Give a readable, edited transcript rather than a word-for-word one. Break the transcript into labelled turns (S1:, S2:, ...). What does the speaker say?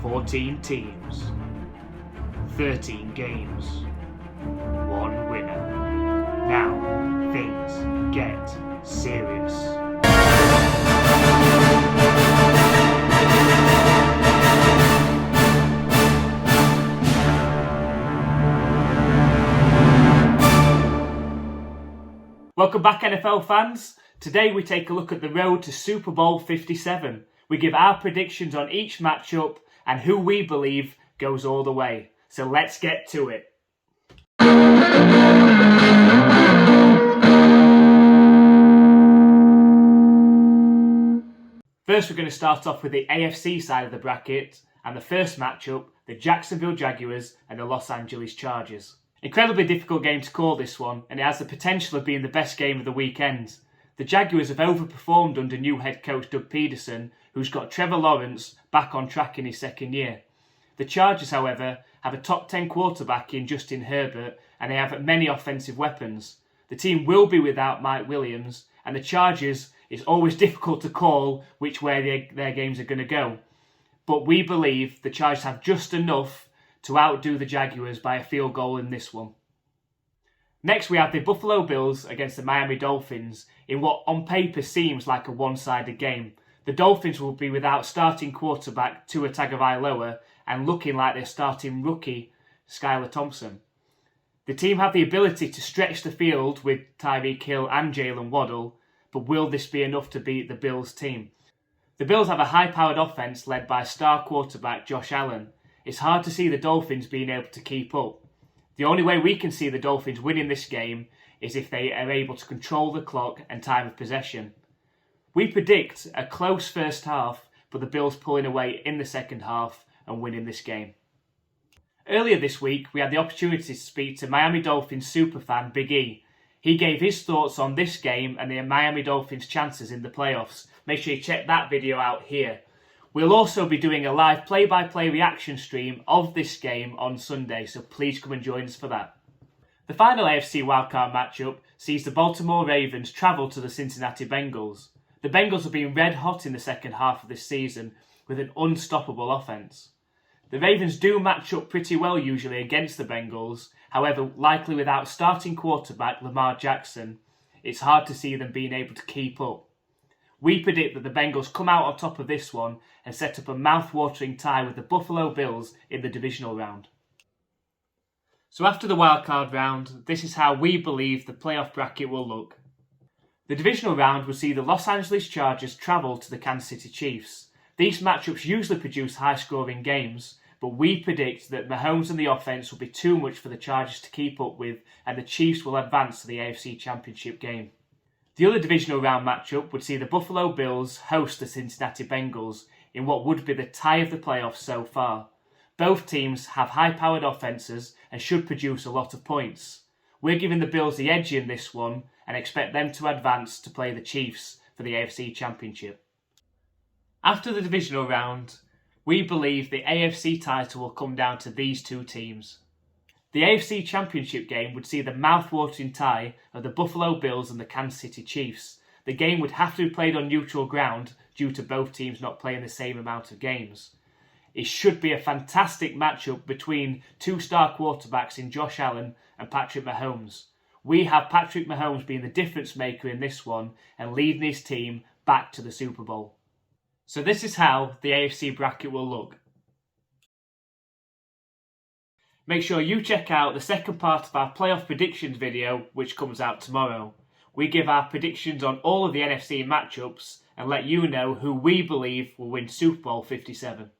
S1: 14 teams, 13 games, 1 winner. Now things get serious. Welcome back, NFL fans. Today we take a look at the road to Super Bowl 57. We give our predictions on each matchup and who we believe goes all the way. So let's get to it. First, we're going to start off with the AFC side of the bracket, and the first matchup, the Jacksonville Jaguars and the Los Angeles Chargers. Incredibly difficult game to call this one, and it has the potential of being the best game of the weekend. The Jaguars have overperformed under new head coach Doug Peterson, who's got Trevor Lawrence back on track in his second year. The Chargers, however, have a top 10 quarterback in Justin Herbert, and they have many offensive weapons. The team will be without Mike Williams, and the Chargers, it's always difficult to call which way their games are going to go. But we believe the Chargers have just enough to outdo the Jaguars by a field goal in this one. Next, we have the Buffalo Bills against the Miami Dolphins in what on paper seems like a one-sided game. The Dolphins will be without starting quarterback Tua Tagovailoa and looking like their starting rookie Skylar Thompson. The team have the ability to stretch the field with Tyreek Hill and Jalen Waddle, but will this be enough to beat the Bills team? The Bills have a high-powered offense led by star quarterback Josh Allen. It's hard to see the Dolphins being able to keep up. The only way we can see the Dolphins winning this game is if they are able to control the clock and time of possession. We predict a close first half, but the Bills pulling away in the second half and winning this game. Earlier this week, we had the opportunity to speak to Miami Dolphins superfan Big E. He gave his thoughts on this game and the Miami Dolphins' chances in the playoffs. Make sure you check that video out here. We'll also be doing a live play-by-play reaction stream of this game on Sunday, so please come and join us for that. The final AFC wildcard matchup sees the Baltimore Ravens travel to the Cincinnati Bengals. The Bengals have been red hot in the second half of this season with an unstoppable offense. The Ravens do match up pretty well usually against the Bengals, however, likely without starting quarterback Lamar Jackson, it's hard to see them being able to keep up. We predict that the Bengals come out on top of this one and set up a mouth-watering tie with the Buffalo Bills in the Divisional Round. So after the wildcard round, this is how we believe the playoff bracket will look. The Divisional Round will see the Los Angeles Chargers travel to the Kansas City Chiefs. These matchups usually produce high-scoring games, but we predict that Mahomes and the offense will be too much for the Chargers to keep up with, and the Chiefs will advance to the AFC Championship game. The other Divisional Round matchup would see the Buffalo Bills host the Cincinnati Bengals in what would be the tie of the playoffs so far. Both teams have high-powered offences and should produce a lot of points. We're giving the Bills the edge in this one and expect them to advance to play the Chiefs for the AFC Championship. After the Divisional Round, we believe the AFC title will come down to these two teams. The AFC Championship game would see the mouth-watering tie of the Buffalo Bills and the Kansas City Chiefs. The game would have to be played on neutral ground due to both teams not playing the same amount of games. It should be a fantastic matchup between two star quarterbacks in Josh Allen and Patrick Mahomes. We have Patrick Mahomes being the difference maker in this one and leading his team back to the Super Bowl. So this is how the AFC bracket will look. Make sure you check out the second part of our playoff predictions video, which comes out tomorrow. We give our predictions on all of the NFC matchups and let you know who we believe will win Super Bowl 57.